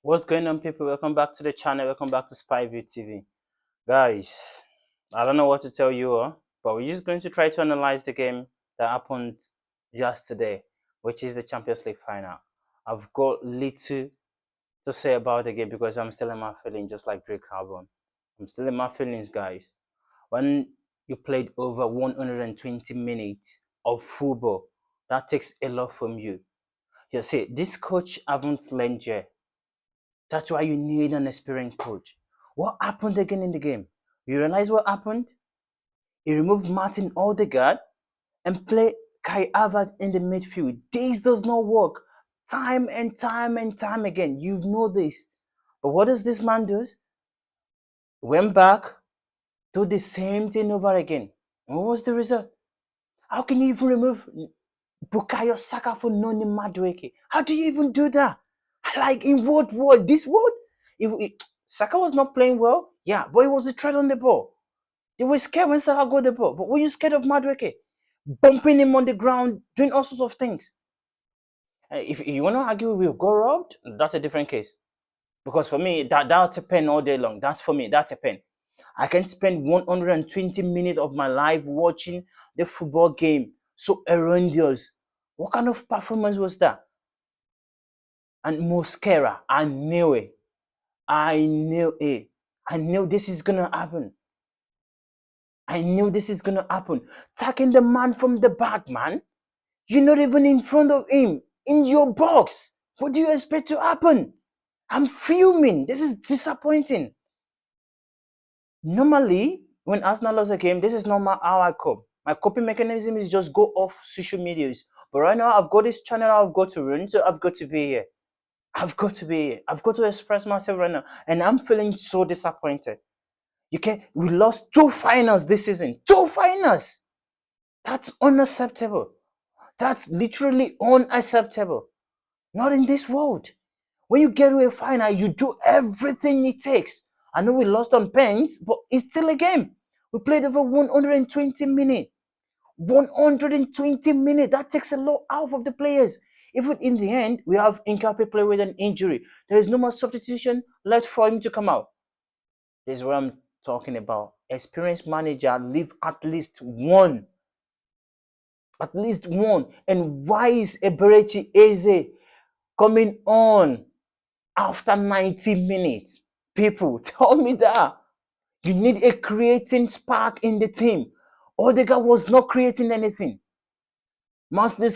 What's going on, people? Welcome back to the channel. Welcome back to SpyView TV. Guys, I don't know what to tell you all, but we're just going to try to analyze the game that happened yesterday, which is the Champions League final. I've got little to say about the game because I'm still in my feelings, just like Drake album. I'm still in my feelings, guys. When you played over 120 minutes of football, that takes a lot from you. You see, this coach haven't learned yet. That's why you need an experienced coach. What happened again in the game? You realize what happened? He removed Martin Odegaard and played Kai Havertz in the midfield. This does not work. Time and time and time again. You know this. But what does this man do? Went back, do the same thing over again. And what was the result? How can you even remove Bukayo Saka for Noni Madueke? How do you even do that? Like in what world? This world? Saka was not playing well, yeah, but he was a threat on the ball. They were scared when Saka got the ball. But were you scared of Madueke? Bumping him on the ground, doing all sorts of things. If you want to argue we'll go robbed, that's a different case. Because for me, that's a pen all day long. That's for me, that's a pen. I can spend 120 minutes of my life watching the football game so horrendous. What kind of performance was that? And Mosquera, I knew it. I knew it. I knew this is gonna happen. I knew this is gonna happen. Tackling the man from the back, man. You're not even in front of him, in your box. What do you expect to happen? I'm fuming. This is disappointing. Normally, when Arsenal lost a game, this is not how I cope. My coping mechanism is just go off social medias. But right now, I've got this channel I've got to run, so I've got to be here. I've got to be here. I've got to express myself right now. And I'm feeling so disappointed. We lost two finals this season. Two finals. That's unacceptable. That's literally unacceptable. Not in this world. When you get to a final, you do everything it takes. I know we lost on pens, but it's still a game. We played over 120 minutes. 120 minutes. That takes a lot out of the players. Even in the end, we have incapable player with an injury. There is no more substitution left for him to come out. This is what I'm talking about. Experienced manager leave at least one. At least one. And why is Eberechi Eze coming on after 90 minutes? People, tell me that. You need a creating spark in the team. Odegaard was not creating anything.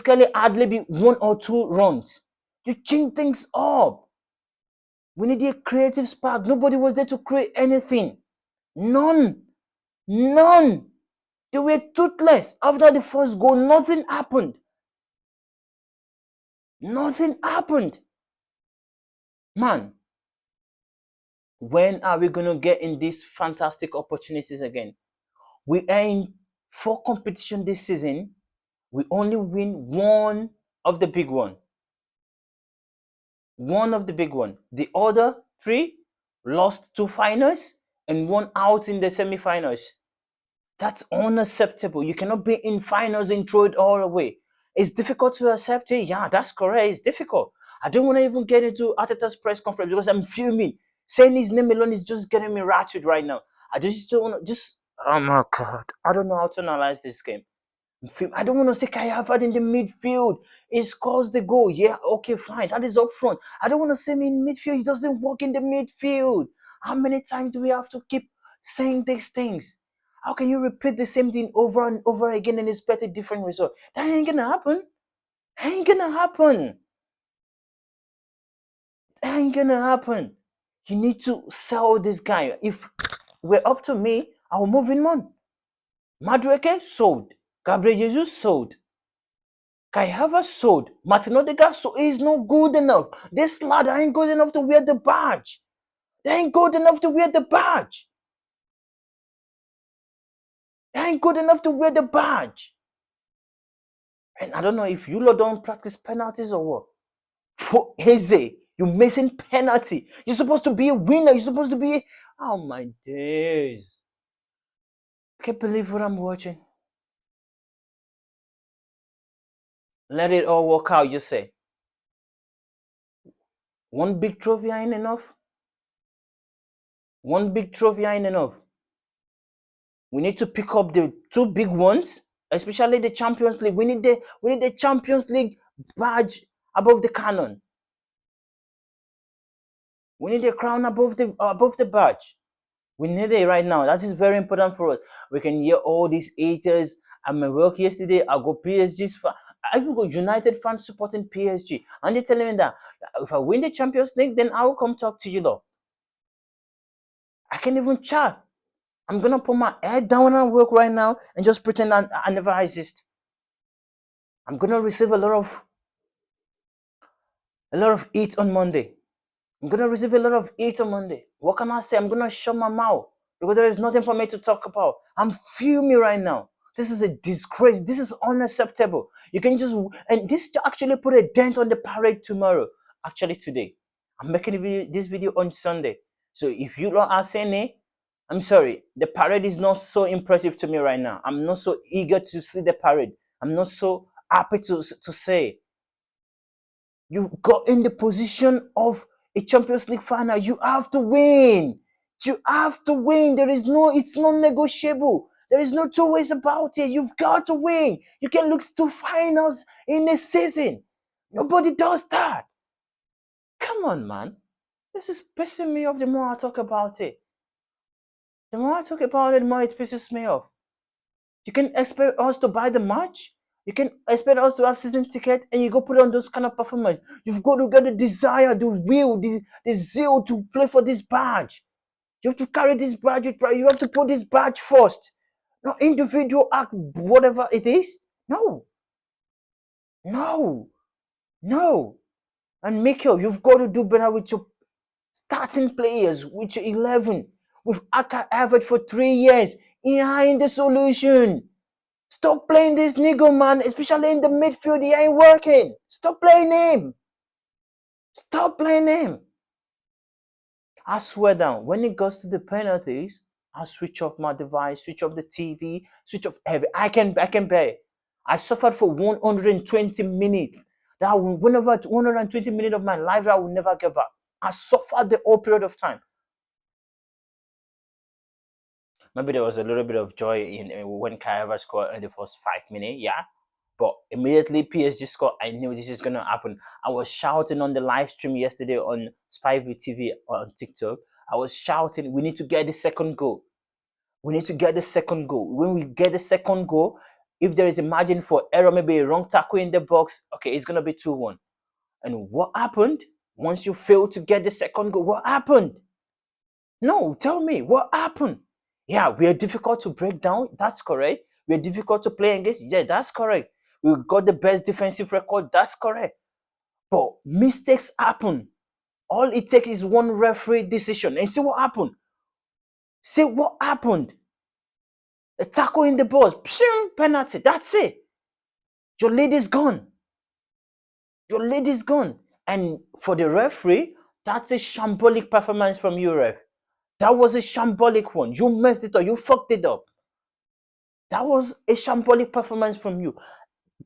Kelly had maybe one or two runs. You change things up. We need a creative spark. Nobody was there to create anything. None. None. They were toothless. After the first goal, nothing happened. Nothing happened. Man, when are we going to get in these fantastic opportunities again? We are in 4 competitions this season. We only win one of the big one. One of the big one. The other three lost two finals and one out in the semi-finals. That's unacceptable. You cannot be in finals and throw it all away. It's difficult to accept it. Yeah, that's correct. It's difficult. I don't want to even get into Arteta's press conference because I'm fuming. Saying his name alone is just getting me rattled right now. I just don't want to oh my god. I don't know how to analyze this game. I don't want to say Kai Havertz in the midfield. He scores the goal. Yeah, okay, fine. That is up front. I don't want to say him in midfield. He doesn't work in the midfield. How many times do we have to keep saying these things? How can you repeat the same thing over and over again and expect a different result? That ain't gonna happen. Ain't gonna happen. Ain't gonna happen. You need to sell this guy. If we're up to me, I will move him on. Madueke sold. Gabriel Jesus sold. Kai Havertz sold. Martin Odegaard sold. He's not good enough. This lad ain't good enough to wear the badge. They ain't good enough to wear the badge. They ain't good enough to wear the badge. And I don't know if you lot don't practice penalties or what. For Eze, you're missing penalty. You're supposed to be a winner. You're supposed to be oh my days. I can't believe what I'm watching. Let it all work out, you say. One big trophy ain't enough. One big trophy ain't enough. We need to pick up the two big ones, especially the Champions League. We need the Champions League badge above the cannon. We need a crown above the badge. We need it right now. That is very important for us. We can hear all these haters. At my work yesterday, I go PSG's fan. I even got United fans supporting PSG, and they telling me that if I win the Champions League, then I will come talk to you, though. I can't even chat. I'm gonna put my head down and work right now and just pretend I never exist. I'm gonna receive a lot of heat on Monday. I'm gonna receive a lot of hate on Monday. What can I say? I'm gonna shut my mouth because there is nothing for me to talk about. I'm fuming right now. This is a disgrace. This is unacceptable. You can just and this to actually put a dent on the parade tomorrow. Actually, today, I'm making this video on Sunday. So if you don't are saying it, I'm sorry. The parade is not so impressive to me right now. I'm not so eager to see the parade. I'm not so happy to say you got in the position of a Champions League final. You have to win. You have to win. It's non negotiable. There is no two ways about it. You've got to win. You can look to finals in a season. Nobody does that. Come on, man. This is pissing me off the more I talk about it. The more I talk about it, the more it pisses me off. You can expect us to buy the match. You can expect us to have season ticket, and you go put on those kind of performance. You've got to get the desire, the will, the zeal to play for this badge. You have to carry this badge. You have to put this badge first. No individual act, whatever it is. No, no, no. And Mikel, you've got to do better with your starting players, with your 11. With Aka Everett for 3 years. He ain't the solution. Stop playing this nigga, man, especially in the midfield. He ain't working. Stop playing him. Stop playing him. I swear down, when it goes to the penalties, I switch off my device, switch off the TV, switch off everything. I can bear it. I suffered for 120 minutes. Whenever 120 minutes of my life that I will never get back. I suffered the whole period of time. Maybe there was a little bit of joy in when Kai Havertz scored in the first 5 minutes, yeah. But immediately PSG scored, I knew this is gonna happen. I was shouting on the live stream yesterday on Spivey TV on TikTok. I was shouting, we need to get the second goal. We need to get the second goal. When we get the second goal, if there is a margin for error, maybe a wrong tackle in the box, okay, it's gonna be 2-1. And what happened once you fail to get the second goal? What happened? No, tell me what happened. Yeah, we are difficult to break down. That's correct. We are difficult to play against. Yeah, that's correct. We got the best defensive record. That's correct. But mistakes happen. All it takes is one referee decision. And see what happened. See what happened. A tackle in the box. Penalty. That's it. Your lead is gone. Your lead is gone. And for the referee, that's a shambolic performance from you, ref. That was a shambolic one. You messed it up. You fucked it up. That was a shambolic performance from you.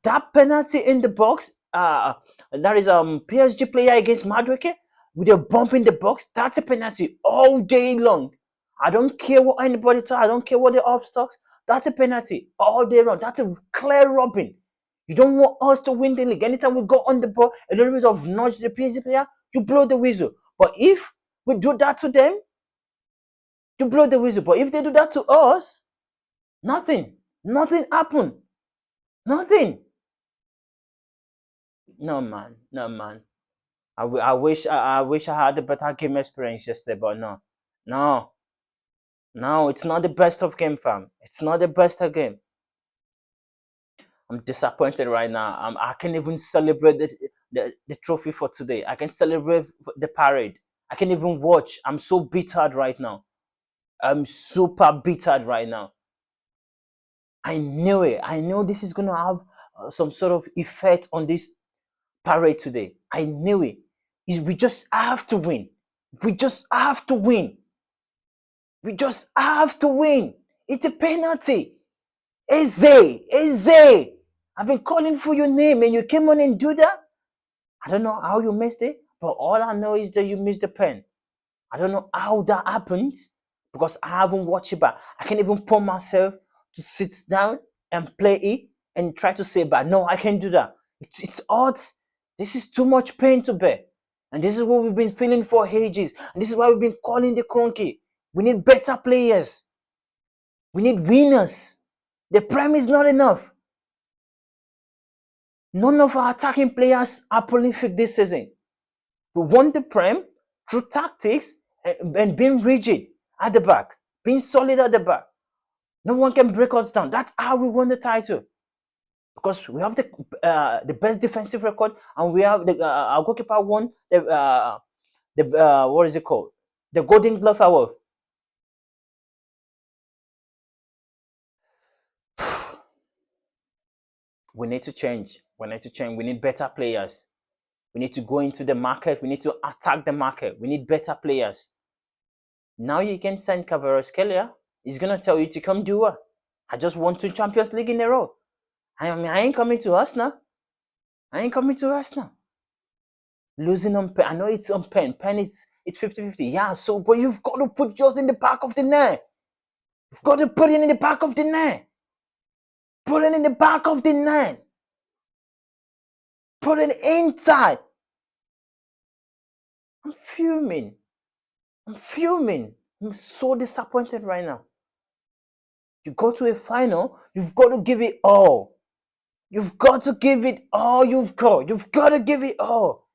That penalty in the box, that is PSG player against Madrid with a bump in the box. That's a penalty all day long. I don't care what anybody talks. I don't care what the ops talks. That's a penalty all day long. That's a clear robbing. You don't want us to win the league. Anytime we go on the ball, a little bit of nudge the PSG player, you blow the whistle. But if we do that to them, you blow the whistle. But if they do that to us, nothing. Nothing happened. Nothing. No man. No man. I wish I had a better game experience yesterday, but no. No. No, it's not the best of game, fam. It's not the best of game. I'm disappointed right now. I can't even celebrate the trophy for today. I can celebrate the parade. I can't even watch. I'm so bitter right now. I'm super bitter right now. I knew it. I know this is gonna have some sort of effect on this parade today. I knew it. We just have to win. We just have to win. We just have to win. It's a penalty. Eze. I've been calling for your name and you came on and do that. I don't know how you missed it, But all I know is that you missed the pen. I don't know how that happened because I haven't watched it back. I can't even put myself to sit down and play it and try to say back. No, I can't do that. It's odd. This is too much pain to bear. And this is what we've been feeling for ages. And this is why we've been calling the cronky. We need better players. We need winners. The Prem is not enough. None of our attacking players are prolific this season. We won the Prem through tactics and being rigid at the back, being solid at the back. No one can break us down. That's how we won the title. Because we have the best defensive record, and we have our goalkeeper won the what is it called? The Golden Glove Award. We need to change. We need to change. We need better players. We need to go into the market. We need to attack the market. We need better players. Now you can send Kvaratskhelia. He's gonna tell you to come do what? I just won 2 Champions League in a row. I mean, I ain't coming to us now. I ain't coming to us now. Losing on pen. I know it's on pen. Pen is it's 50-50. Yeah, so but you've got to put yours in the back of the net. You've got to put it in the back of the net. Put it in the back of the net. Put it inside. I'm fuming. I'm fuming. I'm so disappointed right now. You go to a final, you've got to give it all. You've got to give it all you've got. You've got to give it all.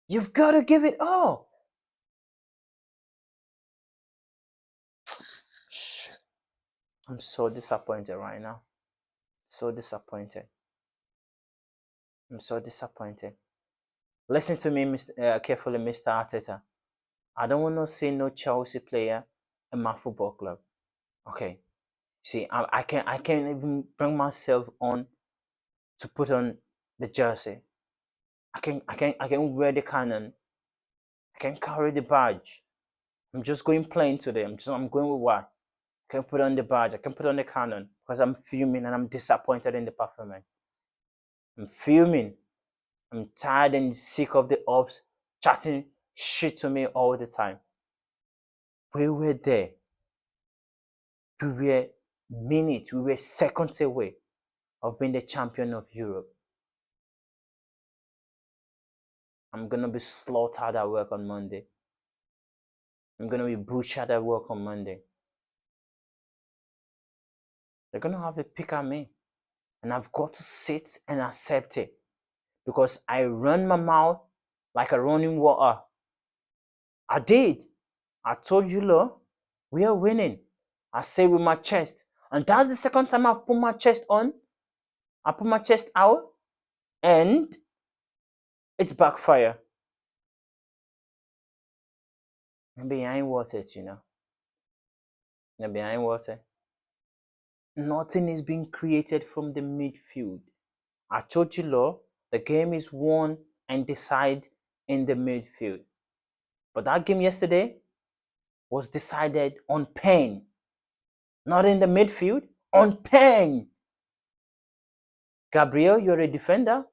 You've got to give it all. I'm so disappointed right now. So disappointed. I'm so disappointed. Listen to me carefully, Mr. Arteta. I don't want to see no Chelsea player in my football club. Okay. See, I can't even bring myself on to put on the jersey. I can wear the cannon. I can carry the badge. I'm just going plain today. I'm going with what? I can put on the badge. I can put on the cannon because I'm fuming and I'm disappointed in the performance. I'm fuming. I'm tired and sick of the ops chatting shit to me all the time. We were there. We were minutes, we were seconds away of being the champion of Europe. I'm gonna be slaughtered at work on Monday. I'm gonna be butchered at work on Monday. They're gonna have a pick at me. And I've got to sit and accept it. Because I run my mouth like a running water. I did. I told you, Lord, we are winning. I say with my chest. And that's the second time I've put my chest on. I put my chest out. And it's backfire. Maybe I ain't worth it, Maybe I ain't worth it. Nothing is being created from the midfield. I told you, Law, the game is won and decided in the midfield. But that game yesterday was decided on pen. Not in the midfield, on pen. Gabriel, you're a defender.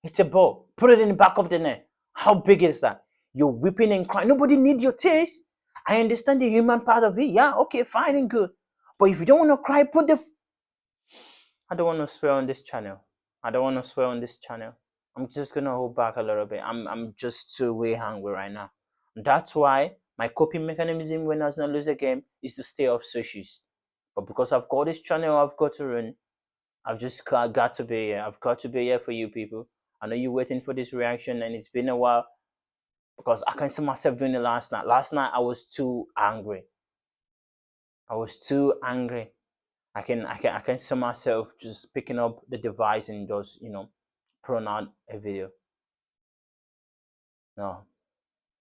It's a ball. Put it in the back of the net. How big is that? You're weeping and crying. Nobody needs your tears. I understand the human part of it. Yeah, okay, fine and good. But if you don't want to cry, I don't want to swear on this channel. I don't want to swear on this channel. I'm just gonna hold back a little bit. I'm just too way hungry right now. That's why my coping mechanism when I was not lose a game is to stay off socials. But because I've got this channel I've got to run, I've just got to be here. I've got to be here for you people. I know you're waiting for this reaction and it's been a while because I can see myself doing it last night. Last night I was too angry. I was too angry. I can see myself just picking up the device and just putting out a video. No,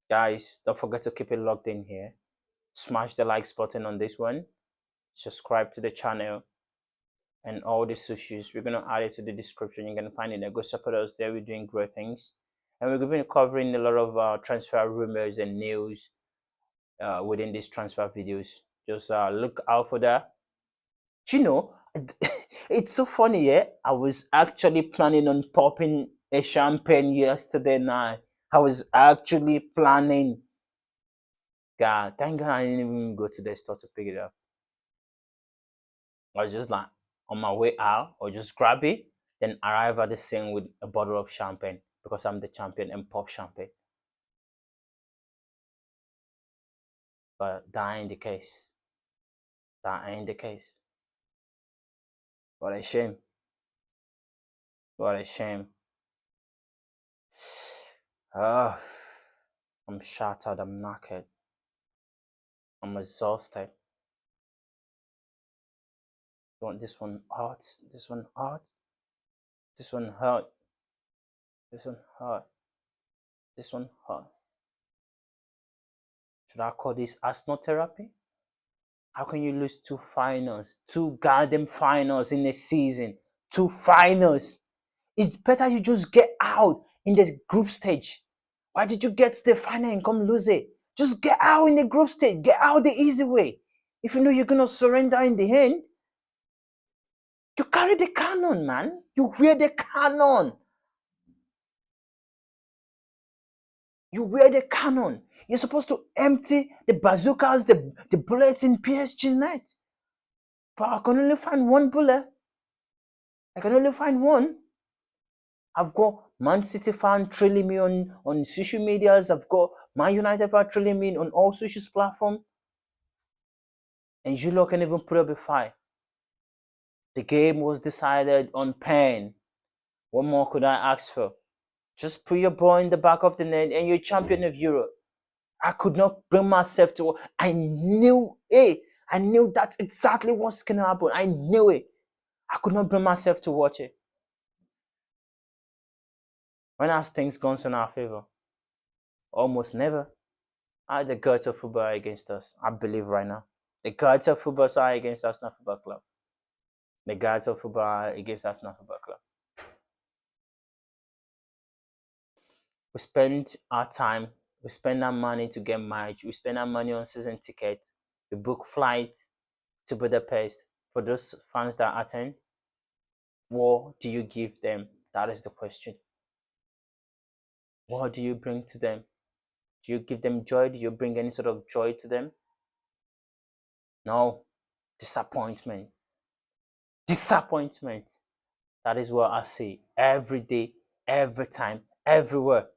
guys, don't forget to keep it locked in here. Smash the like button on this one. Subscribe to the channel and all the socials. We're gonna add it to the description. You're gonna find it. Go support us there. We're doing great things, and we're gonna be covering a lot of transfer rumors and news within these transfer videos. Just look out for that. You know, it's so funny, yeah. I was actually planning on popping a champagne yesterday night. I was actually planning. God, thank God I didn't even go to the store to pick it up. I was just like on my way out, or just grab it, then arrive at the scene with a bottle of champagne because I'm the champion and pop champagne. But that ain't the case. That ain't the case. What a shame. What a shame. Ah, I'm shattered. I'm knackered. I'm exhausted. This one hurts. This one hurts. This one hurt. This one hurt. This one hurt. Should I call this asthma-therapy? How can you lose two finals, two goddamn finals in a season? Two finals. It's better you just get out in the group stage. Why did you get to the final and come lose it? Just get out in the group stage. Get out the easy way. If you know you're gonna surrender in the end, you carry the cannon, man. You wear the cannon. You wear the cannon. You're supposed to empty the bazookas, the bullets in PSG net. But I can only find one bullet. I can only find one. I've got Man City fan trailing me on social medias. I've got Man United fan trailing me on all social platforms. And you lot can even put up a fight. The game was decided on pen. What more could I ask for? Just put your ball in the back of the net and you're champion of Europe. I could not bring myself to. I knew it. I knew that's exactly what's gonna happen. I knew it. I could not bring myself to watch it. When has things gone in our favor? Almost never. The gods of football are against us. I believe right now. The gods of football are against Arsenal Football Club. The gods of football are against Arsenal Football Club. We spend our time, we spend our money to get married, we spend our money on season tickets, we book flight to Budapest. For those fans that attend, what do you give them? That is the question. What do you bring to them? Do you give them joy? Do you bring any sort of joy to them? No. Disappointment. Disappointment. That is what I see every day, every time, everywhere.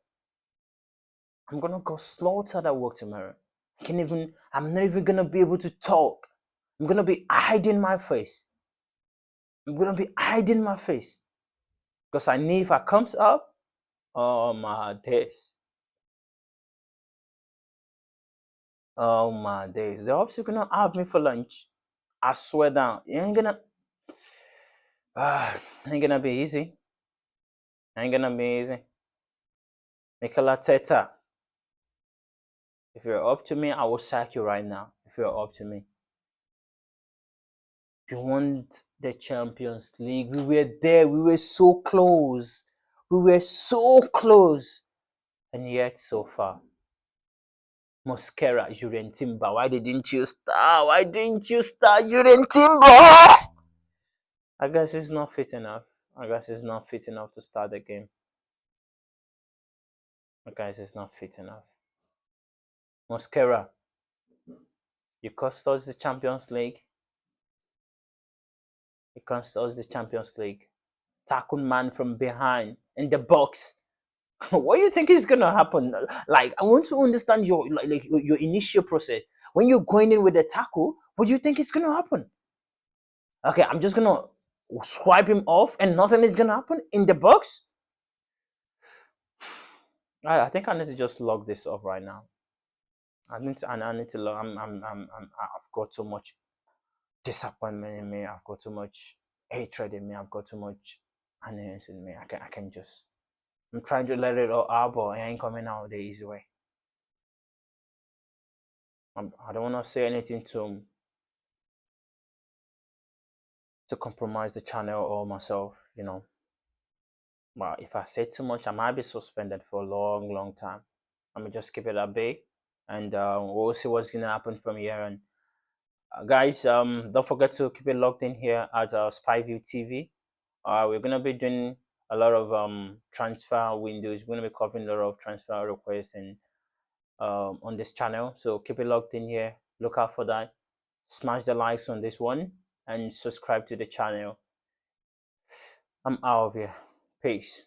I'm gonna go slaughtered at work tomorrow. I'm not even gonna be able to talk. I'm gonna be hiding my face. I'm gonna be hiding my face. Because I know if I comes up, oh my days. Oh my days. The ops are gonna have me for lunch. I swear down. It ain't gonna be easy. Ain't gonna be easy. Nicola Teta. If you're up to me, I will sack you right now. If you're up to me. You want the Champions League. We were there. We were so close. We were so close. And yet so far. Mosquera, Julian Timber. Why didn't you start? Why didn't you start Julian Timber? I guess he's not fit enough. I guess he's not fit enough to start the game. I guess he's not fit enough. Mosquera, you cost us the Champions League. You cost us the Champions League. Tackle man from behind in the box. What do you think is gonna happen? Like, I want to understand your initial process. When you're going in with the tackle, what do you think is gonna happen? Okay, I'm just gonna swipe him off and nothing is gonna happen in the box. I think I need to just log this off right now. I need to log. I've got too much disappointment in me. I've got too much hatred in me. I've got too much annoyance in me. I can just. I'm trying to let it all out, but it ain't coming out the easy way. I don't want to say anything to compromise the channel or myself, you know. But if I say too much, I might be suspended for a long, long time. I'm gonna just keep it at bay, and we'll see what's gonna happen from here. And guys, don't forget to keep it locked in here at SpyView TV. We're gonna be doing a lot of transfer windows. We're gonna be covering a lot of transfer requests and on this channel. So keep it locked in here. Look out for that. Smash the likes on this one and subscribe to the channel. I'm out of here. Peace.